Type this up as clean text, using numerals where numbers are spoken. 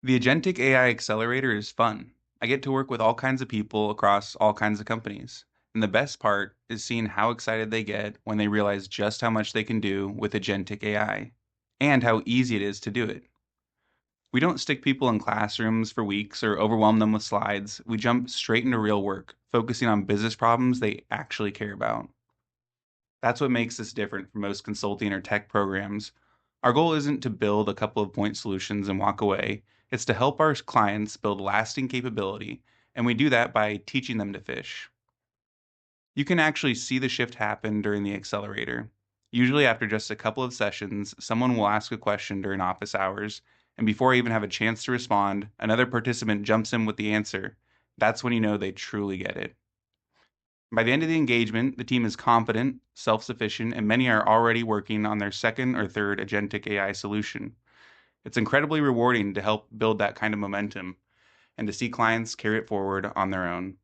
The Agentic AI Accelerator is fun. I get to work with all kinds of people across all kinds of companies. And the best part is seeing how excited they get when they realize just how much they can do with Agentic AI and how easy it is to do it. We don't stick people in classrooms for weeks or overwhelm them with slides. We jump straight into real work, focusing on business problems they actually care about. That's what makes this different from most consulting or tech programs. Our goal isn't to build a couple of point solutions and walk away. It's to help our clients build lasting capability, and we do that by teaching them to fish. You can actually see the shift happen during the accelerator. Usually, after just a couple of sessions, someone will ask a question during office hours, and before I even have a chance to respond, another participant jumps in with the answer. That's when you know they truly get it. By the end of the engagement, the team is confident, self sufficient, and many are already working on their second or third agentic AI solution. It's incredibly rewarding to help build that kind of momentum and to see clients carry it forward on their own.